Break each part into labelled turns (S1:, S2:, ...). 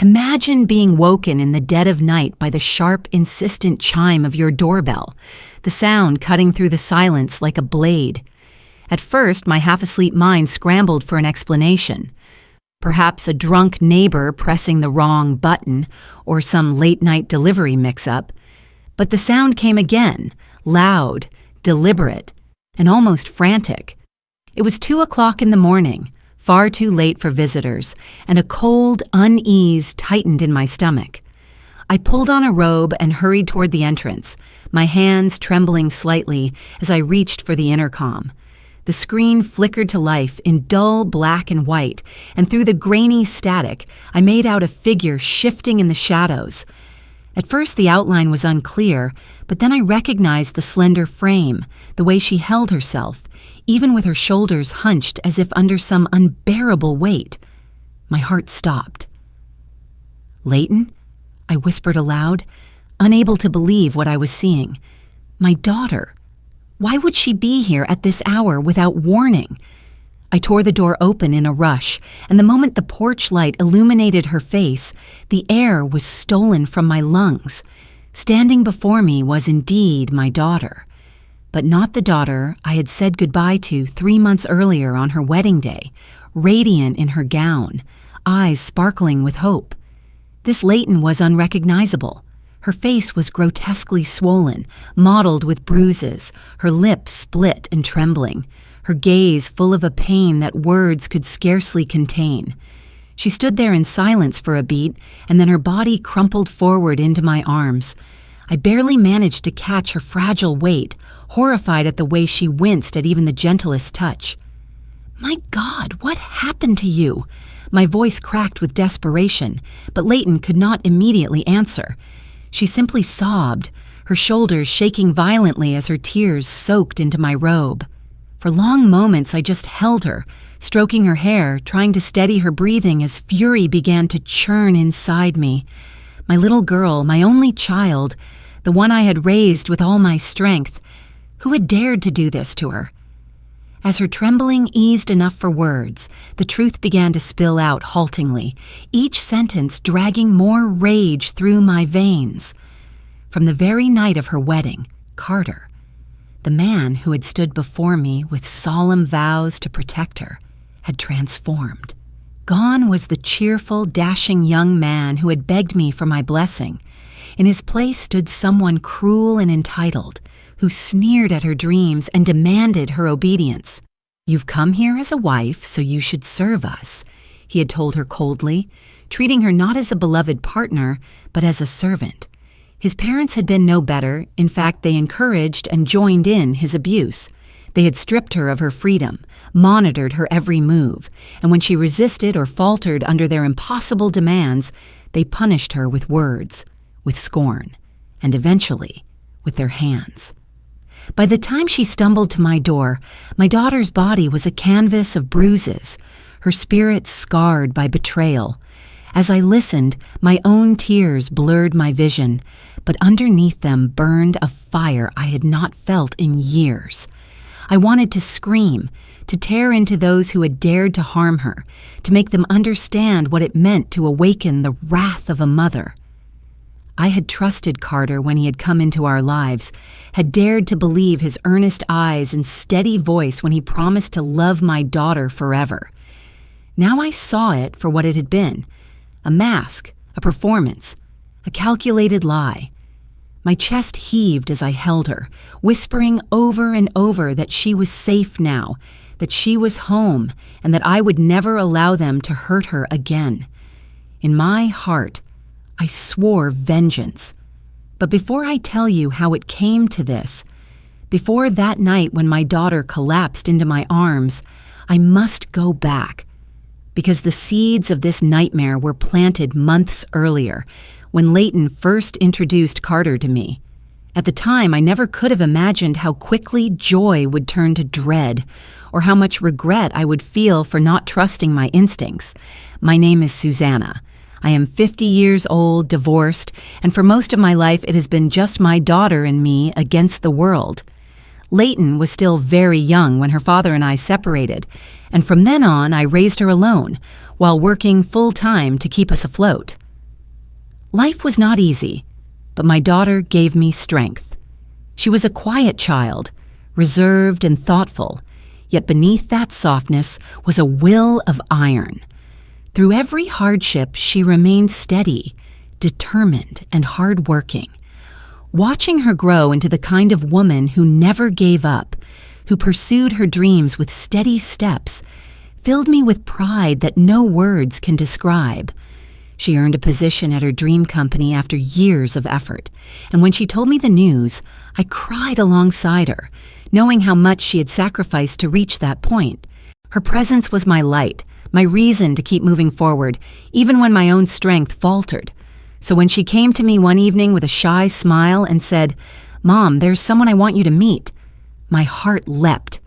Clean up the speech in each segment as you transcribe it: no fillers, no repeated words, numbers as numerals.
S1: Imagine being woken in the dead of night by the sharp, insistent chime of your doorbell, the sound cutting through the silence like a blade. At first, my half-asleep mind scrambled for an explanation. Perhaps a drunk neighbor pressing the wrong button, or some late-night delivery mix-up. But the sound came again, loud, deliberate, and almost frantic. It was 2 o'clock in the morning, far too late for visitors, and a cold unease tightened in my stomach. I pulled on a robe and hurried toward the entrance, my hands trembling slightly as I reached for the intercom. The screen flickered to life in dull black and white, and through the grainy static, I made out a figure shifting in the shadows. At first the outline was unclear, but then I recognized the slender frame, the way she held herself, even with her shoulders hunched as if under some unbearable weight. My heart stopped. "Leighton?" I whispered aloud, unable to believe what I was seeing. My daughter. Why would she be here at this hour without warning? I tore the door open in a rush, and the moment the porch light illuminated her face, the air was stolen from my lungs. Standing before me was indeed my daughter, but not the daughter I had said goodbye to 3 months earlier on her wedding day, radiant in her gown, eyes sparkling with hope. This Leighton was unrecognizable. Her face was grotesquely swollen, mottled with bruises, her lips split and trembling, her gaze full of a pain that words could scarcely contain. She stood there in silence for a beat, and then her body crumpled forward into my arms. I barely managed to catch her fragile weight, horrified at the way she winced at even the gentlest touch. "My God, what happened to you?" My voice cracked with desperation, but Leighton could not immediately answer. She simply sobbed, her shoulders shaking violently as her tears soaked into my robe. For long moments I just held her, stroking her hair, trying to steady her breathing as fury began to churn inside me. My little girl, my only child, the one I had raised with all my strength. Who had dared to do this to her? As her trembling eased enough for words, the truth began to spill out haltingly, each sentence dragging more rage through my veins. From the very night of her wedding, Carter, the man who had stood before me with solemn vows to protect her, had transformed. Gone was the cheerful, dashing young man who had begged me for my blessing. In his place stood someone cruel and entitled, who sneered at her dreams and demanded her obedience. "You've come here as a wife, so you should serve us," he had told her coldly, treating her not as a beloved partner, but as a servant. His parents had been no better. In fact, they encouraged and joined in his abuse. They had stripped her of her freedom, monitored her every move, and when she resisted or faltered under their impossible demands, they punished her with words, with scorn, and eventually with their hands. By the time she stumbled to my door, my daughter's body was a canvas of bruises, her spirit scarred by betrayal. As I listened, my own tears blurred my vision, but underneath them burned a fire I had not felt in years. I wanted to scream, to tear into those who had dared to harm her, to make them understand what it meant to awaken the wrath of a mother. I had trusted Carter when he had come into our lives, had dared to believe his earnest eyes and steady voice when he promised to love my daughter forever. Now I saw it for what it had been, a mask, a performance, a calculated lie. My chest heaved as I held her, whispering over and over that she was safe now, that she was home, and that I would never allow them to hurt her again. In my heart, I swore vengeance. But before I tell you how it came to this, before that night when my daughter collapsed into my arms, I must go back, because the seeds of this nightmare were planted months earlier, when Leighton first introduced Carter to me. At the time, I never could have imagined how quickly joy would turn to dread, or how much regret I would feel for not trusting my instincts. My name is Susanna. I am 50 years old, divorced, and for most of my life it has been just my daughter and me against the world. Leighton was still very young when her father and I separated, and from then on I raised her alone, while working full-time to keep us afloat. Life was not easy, but my daughter gave me strength. She was a quiet child, reserved and thoughtful, yet beneath that softness was a will of iron. Through every hardship, she remained steady, determined, and hardworking. Watching her grow into the kind of woman who never gave up, who pursued her dreams with steady steps, filled me with pride that no words can describe. She earned a position at her dream company after years of effort, and when she told me the news, I cried alongside her, knowing how much she had sacrificed to reach that point. Her presence was my light, my reason to keep moving forward, even when my own strength faltered. So when she came to me one evening with a shy smile and said, "Mom, there's someone I want you to meet," my heart leapt.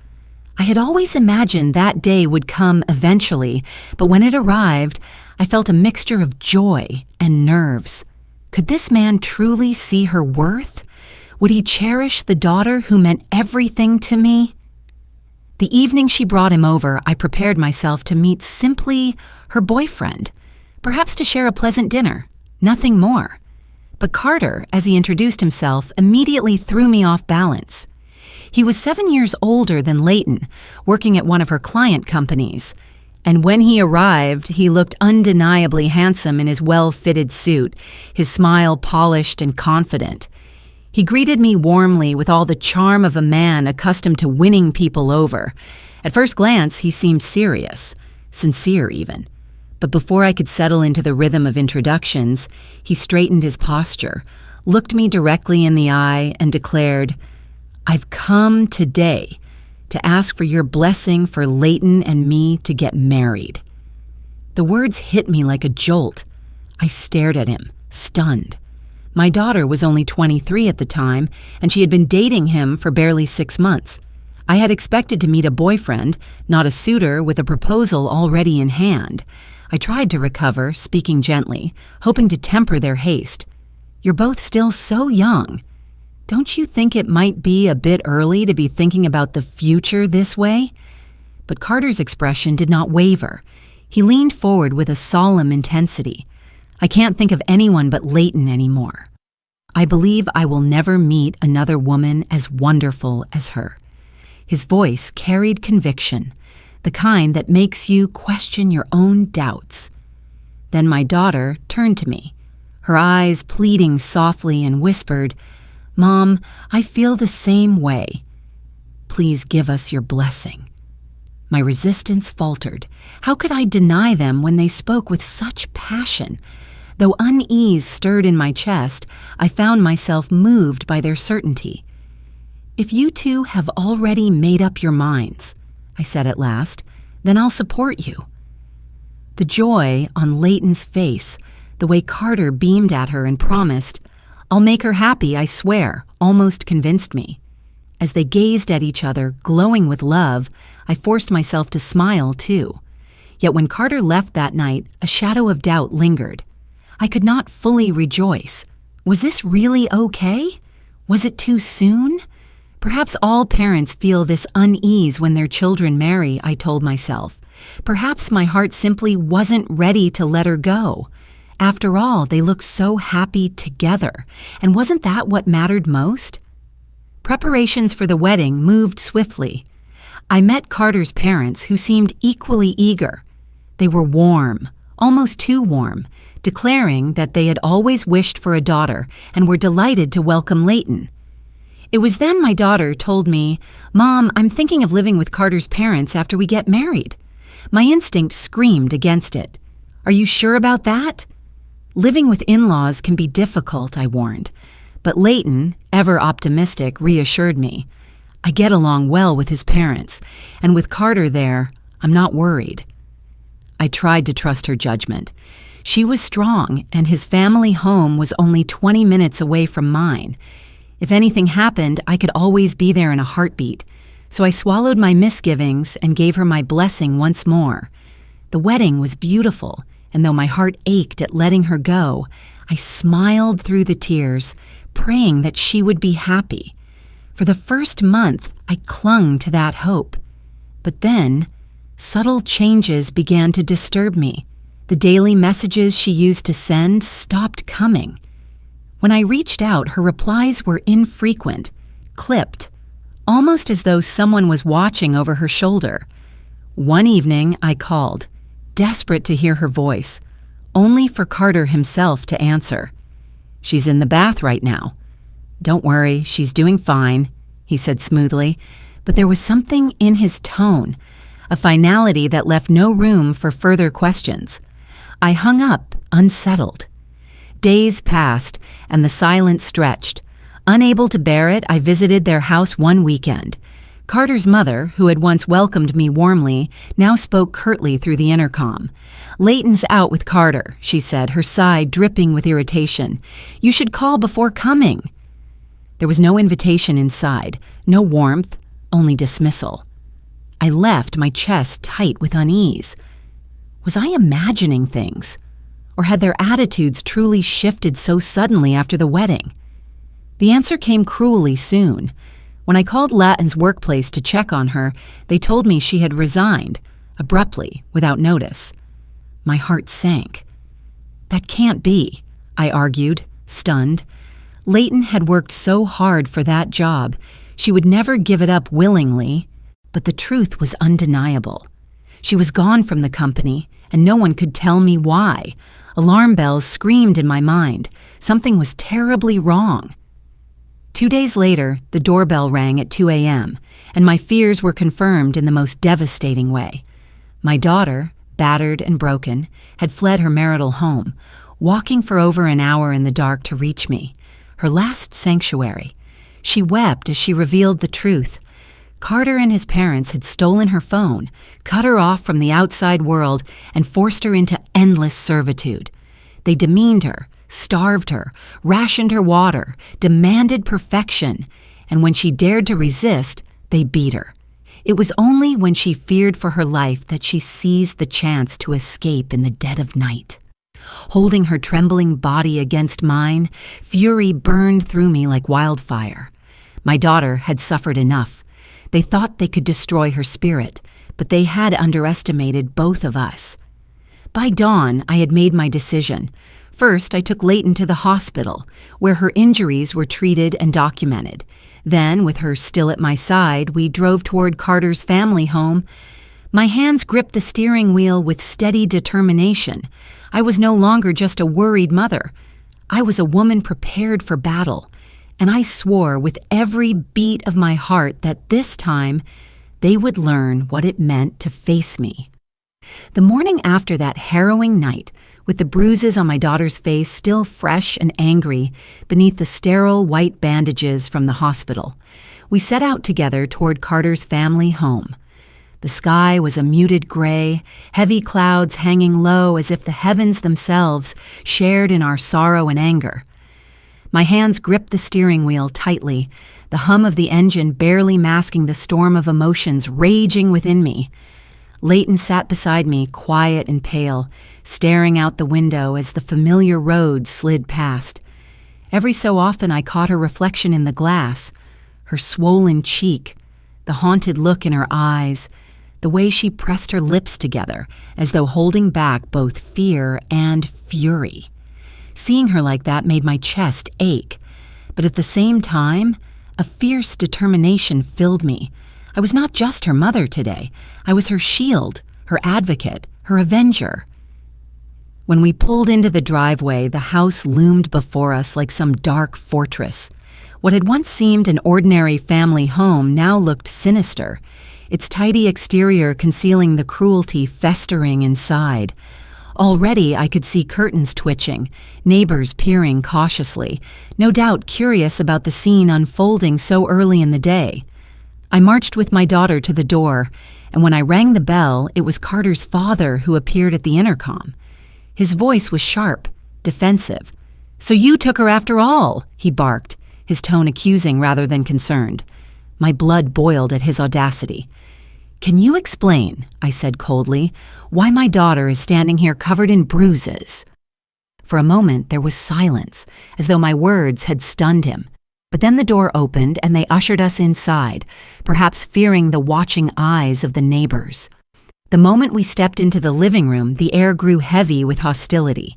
S1: I had always imagined that day would come eventually, but when it arrived, I felt a mixture of joy and nerves. Could this man truly see her worth? Would he cherish the daughter who meant everything to me? The evening she brought him over, I prepared myself to meet simply her boyfriend, perhaps to share a pleasant dinner, nothing more. But Carter, as he introduced himself, immediately threw me off balance. He was 7 years older than Leighton, working at one of her client companies. And when he arrived, he looked undeniably handsome in his well-fitted suit, his smile polished and confident. He greeted me warmly with all the charm of a man accustomed to winning people over. At first glance, he seemed serious, sincere even. But before I could settle into the rhythm of introductions, he straightened his posture, looked me directly in the eye, and declared, "I've come today to ask for your blessing for Leighton and me to get married." The words hit me like a jolt. I stared at him, stunned. My daughter was only 23 at the time, and she had been dating him for barely 6 months. I had expected to meet a boyfriend, not a suitor with a proposal already in hand. I tried to recover, speaking gently, hoping to temper their haste. "You're both still so young. Don't you think it might be a bit early to be thinking about the future this way?" But Carter's expression did not waver. He leaned forward with a solemn intensity. "I can't think of anyone but Leighton anymore. I believe I will never meet another woman as wonderful as her." His voice carried conviction, the kind that makes you question your own doubts. Then my daughter turned to me, her eyes pleading softly, and whispered, "Mom, I feel the same way. Please give us your blessing." My resistance faltered. How could I deny them when they spoke with such passion? Though unease stirred in my chest, I found myself moved by their certainty. "If you two have already made up your minds," I said at last, "then I'll support you." The joy on Leighton's face, the way Carter beamed at her and promised, "I'll make her happy, I swear," almost convinced me. As they gazed at each other, glowing with love, I forced myself to smile too. Yet when Carter left that night, a shadow of doubt lingered. I could not fully rejoice. Was this really okay? Was it too soon? Perhaps all parents feel this unease when their children marry, I told myself. Perhaps my heart simply wasn't ready to let her go. After all, they looked so happy together, and wasn't that what mattered most? Preparations for the wedding moved swiftly. I met Carter's parents, who seemed equally eager. They were warm, almost too warm, declaring that they had always wished for a daughter and were delighted to welcome Leighton. It was then my daughter told me, "Mom, I'm thinking of living with Carter's parents after we get married." My instinct screamed against it. "Are you sure about that?" "Living with in-laws can be difficult," I warned. But Leighton, ever optimistic, reassured me. "I get along well with his parents, and with Carter there, I'm not worried." I tried to trust her judgment. She was strong, and his family home was only 20 minutes away from mine. If anything happened, I could always be there in a heartbeat. So I swallowed my misgivings and gave her my blessing once more. The wedding was beautiful, and though my heart ached at letting her go, I smiled through the tears, praying that she would be happy. For the first month, I clung to that hope. But then, subtle changes began to disturb me. The daily messages she used to send stopped coming. When I reached out, her replies were infrequent, clipped, almost as though someone was watching over her shoulder. One evening, I called, desperate to hear her voice, only for Carter himself to answer. "She's in the bath right now." "Don't worry, she's doing fine," he said smoothly, but there was something in his tone, a finality that left no room for further questions. I hung up, unsettled. Days passed, and the silence stretched. Unable to bear it, I visited their house one weekend. Carter's mother, who had once welcomed me warmly, now spoke curtly through the intercom. "Leighton's out with Carter," she said, her sigh dripping with irritation. "You should call before coming." There was no invitation inside, no warmth, only dismissal. I left, my chest tight with unease. Was I imagining things? Or had their attitudes truly shifted so suddenly after the wedding? The answer came cruelly soon. When I called Lattin's workplace to check on her, they told me she had resigned, abruptly, without notice. My heart sank. That can't be, I argued, stunned. Leighton had worked so hard for that job, she would never give it up willingly, but the truth was undeniable. She was gone from the company, and no one could tell me why. Alarm bells screamed in my mind. Something was terribly wrong. 2 days later, the doorbell rang at 2 a.m., and my fears were confirmed in the most devastating way. My daughter, battered and broken, had fled her marital home, walking for over an hour in the dark to reach me, her last sanctuary. She wept as she revealed the truth. Carter and his parents had stolen her phone, cut her off from the outside world, and forced her into endless servitude. They demeaned her, starved her, rationed her water, demanded perfection, and when she dared to resist, they beat her. It was only when she feared for her life that she seized the chance to escape in the dead of night. Holding her trembling body against mine, fury burned through me like wildfire. My daughter had suffered enough. They thought they could destroy her spirit, but they had underestimated both of us. By dawn, I had made my decision. First, I took Leighton to the hospital, where her injuries were treated and documented. Then, with her still at my side, we drove toward Carter's family home. My hands gripped the steering wheel with steady determination. I was no longer just a worried mother. I was a woman prepared for battle, and I swore with every beat of my heart that this time they would learn what it meant to face me. The morning after that harrowing night, with the bruises on my daughter's face still fresh and angry beneath the sterile white bandages from the hospital, we set out together toward Carter's family home. The sky was a muted gray, heavy clouds hanging low as if the heavens themselves shared in our sorrow and anger. My hands gripped the steering wheel tightly, the hum of the engine barely masking the storm of emotions raging within me. Leighton sat beside me, quiet and pale, staring out the window as the familiar road slid past. Every so often I caught her reflection in the glass, her swollen cheek, the haunted look in her eyes, the way she pressed her lips together as though holding back both fear and fury. Seeing her like that made my chest ache, but at the same time, a fierce determination filled me. I was not just her mother today. I was her shield, her advocate, her avenger. When we pulled into the driveway, the house loomed before us like some dark fortress. What had once seemed an ordinary family home now looked sinister, its tidy exterior concealing the cruelty festering inside. Already I could see curtains twitching, neighbors peering cautiously, no doubt curious about the scene unfolding so early in the day. I marched with my daughter to the door, and when I rang the bell, it was Carter's father who appeared at the intercom. His voice was sharp, defensive. "So you took her after all," he barked, his tone accusing rather than concerned. My blood boiled at his audacity. "Can you explain," I said coldly, "why my daughter is standing here covered in bruises?" For a moment there was silence, as though my words had stunned him. But then the door opened and they ushered us inside, perhaps fearing the watching eyes of the neighbors. The moment we stepped into the living room, the air grew heavy with hostility.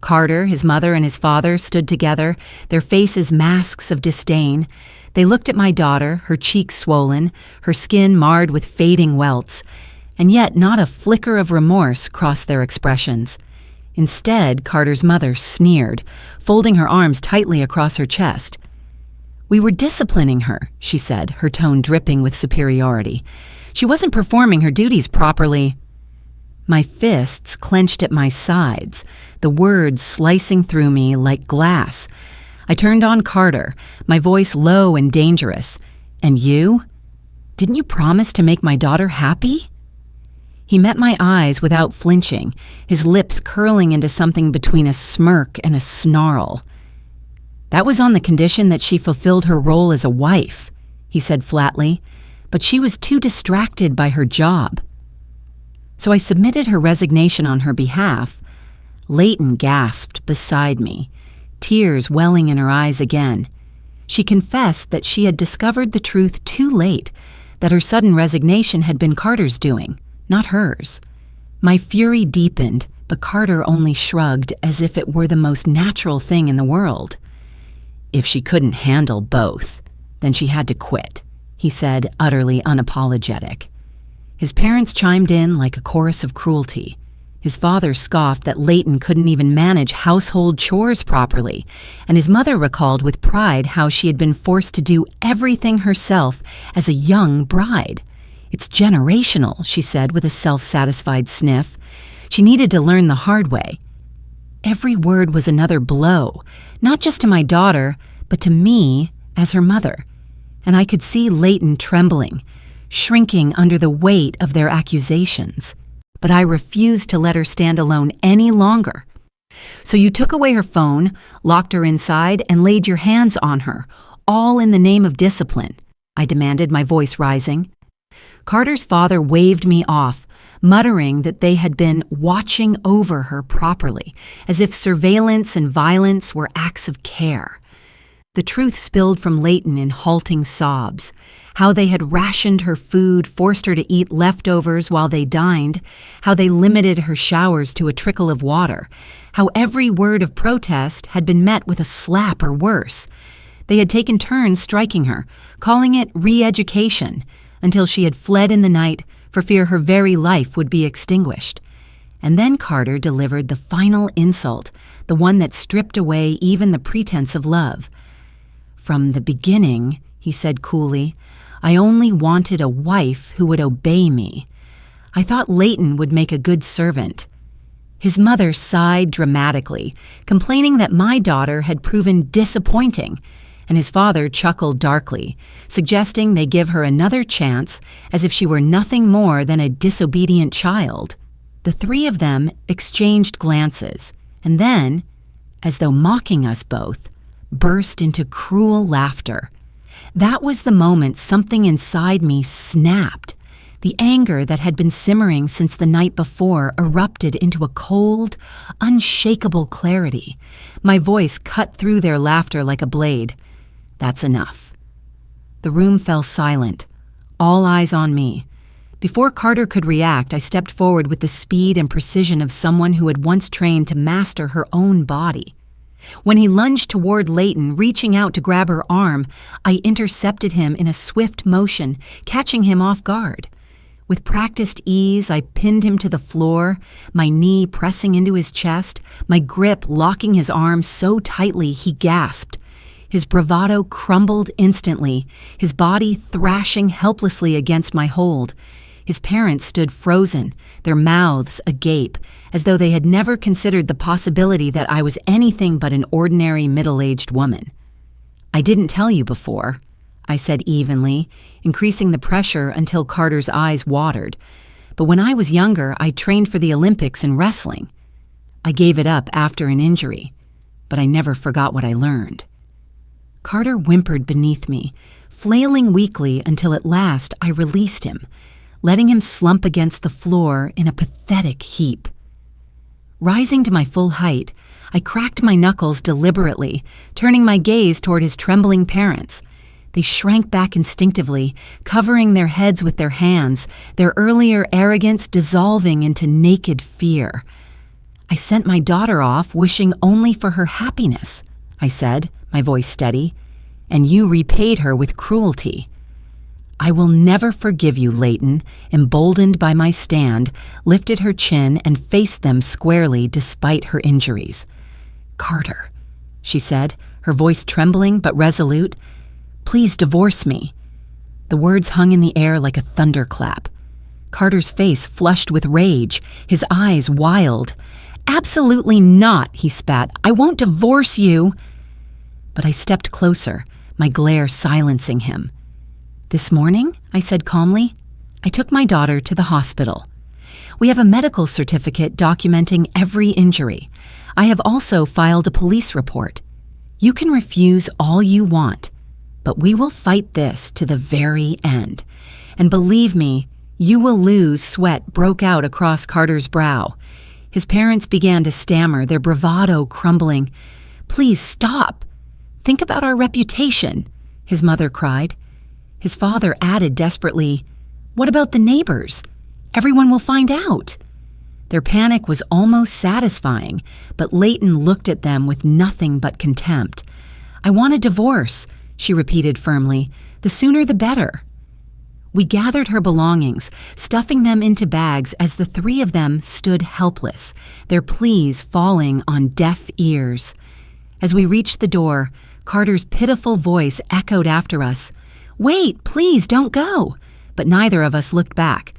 S1: Carter, his mother, and his father stood together, their faces masks of disdain. They looked at my daughter, her cheeks swollen, her skin marred with fading welts, and yet not a flicker of remorse crossed their expressions. Instead, Carter's mother sneered, folding her arms tightly across her chest. "We were disciplining her," she said, her tone dripping with superiority. "She wasn't performing her duties properly." My fists clenched at my sides, the words slicing through me like glass. I turned on Carter, my voice low and dangerous. "And you? Didn't you promise to make my daughter happy?" He met my eyes without flinching, his lips curling into something between a smirk and a snarl. "That was on the condition that she fulfilled her role as a wife," he said flatly, "but she was too distracted by her job." So I submitted her resignation on her behalf. Leighton gasped beside me, tears welling in her eyes again. She confessed that she had discovered the truth too late, that her sudden resignation had been Carter's doing, not hers. My fury deepened, but Carter only shrugged as if it were the most natural thing in the world. "If she couldn't handle both, then she had to quit," he said, utterly unapologetic. His parents chimed in like a chorus of cruelty. His father scoffed that Leighton couldn't even manage household chores properly, and his mother recalled with pride how she had been forced to do everything herself as a young bride. "It's generational," she said with a self-satisfied sniff. She needed to learn the hard way. Every word was another blow, not just to my daughter, but to me as her mother. And I could see Leighton trembling, shrinking under the weight of their accusations. But I refused to let her stand alone any longer. "So you took away her phone, locked her inside, and laid your hands on her, all in the name of discipline," I demanded, my voice rising. Carter's father waved me off, muttering that they had been watching over her properly, as if surveillance and violence were acts of care. The truth spilled from Leighton in halting sobs, how they had rationed her food, forced her to eat leftovers while they dined, how they limited her showers to a trickle of water, how every word of protest had been met with a slap or worse. They had taken turns striking her, calling it re-education, until she had fled in the night for fear her very life would be extinguished. And then Carter delivered the final insult, the one that stripped away even the pretense of love. "From the beginning," he said coolly, "I only wanted a wife who would obey me. I thought Leighton would make a good servant." His mother sighed dramatically, complaining that my daughter had proven disappointing, and his father chuckled darkly, suggesting they give her another chance as if she were nothing more than a disobedient child. The three of them exchanged glances, and then, as though mocking us both, burst into cruel laughter. That was the moment something inside me snapped. The anger that had been simmering since the night before erupted into a cold, unshakable clarity. My voice cut through their laughter like a blade. "That's enough." The room fell silent, all eyes on me. Before Carter could react, I stepped forward with the speed and precision of someone who had once trained to master her own body. When he lunged toward Leighton, reaching out to grab her arm, I intercepted him in a swift motion, catching him off guard. With practiced ease, I pinned him to the floor, my knee pressing into his chest, my grip locking his arm so tightly he gasped. His bravado crumbled instantly, his body thrashing helplessly against my hold. His parents stood frozen, their mouths agape, as though they had never considered the possibility that I was anything but an ordinary middle-aged woman. "I didn't tell you before," I said evenly, increasing the pressure until Carter's eyes watered. "But when I was younger, I trained for the Olympics in wrestling. I gave it up after an injury, but I never forgot what I learned." Carter whimpered beneath me, flailing weakly until at last I released him, letting him slump against the floor in a pathetic heap. Rising to my full height, I cracked my knuckles deliberately, turning my gaze toward his trembling parents. They shrank back instinctively, covering their heads with their hands, their earlier arrogance dissolving into naked fear. I sent my daughter off, wishing only for her happiness, I said, my voice steady, and you repaid her with cruelty. I will never forgive you, Leighton, emboldened by my stand, lifted her chin and faced them squarely despite her injuries. Carter, she said, her voice trembling but resolute, please divorce me. The words hung in the air like a thunderclap. Carter's face flushed with rage, his eyes wild. Absolutely not, he spat. I won't divorce you. But I stepped closer, my glare silencing him. This morning, I said calmly, I took my daughter to the hospital. We have a medical certificate documenting every injury. I have also filed a police report. You can refuse all you want, but we will fight this to the very end. And believe me, you will lose. Sweat broke out across Carter's brow. His parents began to stammer, their bravado crumbling. Please stop. Think about our reputation, his mother cried. His father added desperately, what about the neighbors? Everyone will find out. Their panic was almost satisfying, but Leighton looked at them with nothing but contempt. I want a divorce, she repeated firmly. The sooner the better. We gathered her belongings, stuffing them into bags as the three of them stood helpless, their pleas falling on deaf ears. As we reached the door, Carter's pitiful voice echoed after us. Wait, please don't go. But neither of us looked back.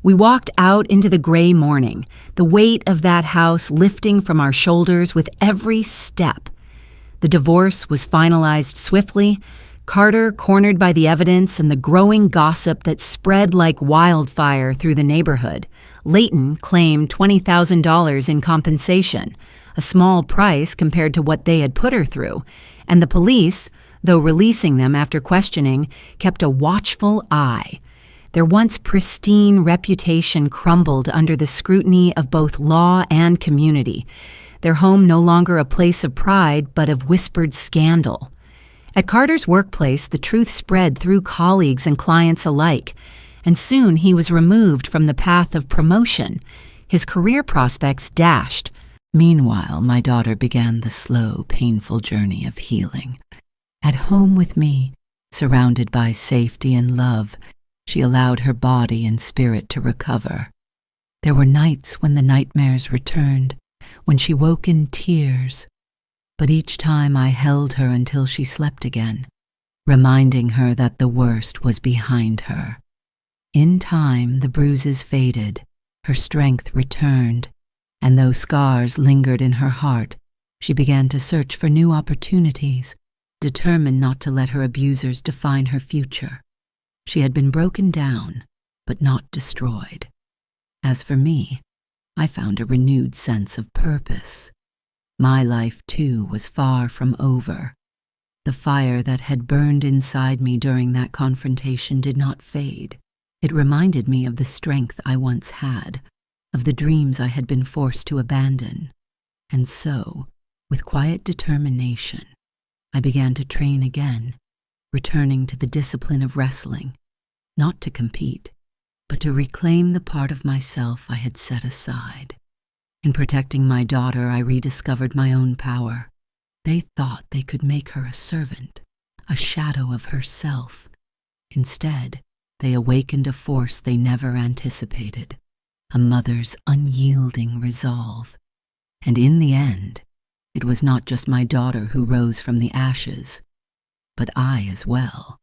S1: We walked out into the gray morning, the weight of that house lifting from our shoulders with every step. The divorce was finalized swiftly, Carter cornered by the evidence and the growing gossip that spread like wildfire through the neighborhood. Leighton claimed $20,000 in compensation, a small price compared to what they had put her through, and the police, though releasing them after questioning, kept a watchful eye. Their once pristine reputation crumbled under the scrutiny of both law and community, their home no longer a place of pride but of whispered scandal. At Carter's workplace, the truth spread through colleagues and clients alike, and soon he was removed from the path of promotion, his career prospects dashed. Meanwhile, my daughter began the slow, painful journey of healing. At home with me, surrounded by safety and love, she allowed her body and spirit to recover. There were nights when the nightmares returned, when she woke in tears, but each time I held her until she slept again, reminding her that the worst was behind her. In time, the bruises faded, her strength returned, and though scars lingered in her heart, she began to search for new opportunities, determined not to let her abusers define her future. She had been broken down, but not destroyed. As for me, I found a renewed sense of purpose. My life, too, was far from over. The fire that had burned inside me during that confrontation did not fade. It reminded me of the strength I once had, of the dreams I had been forced to abandon. And so, with quiet determination, I began to train again, returning to the discipline of wrestling, not to compete, but to reclaim the part of myself I had set aside. In protecting my daughter, I rediscovered my own power. They thought they could make her a servant, a shadow of herself. Instead, they awakened a force they never anticipated, a mother's unyielding resolve. And in the end, it was not just my daughter who rose from the ashes, but I as well.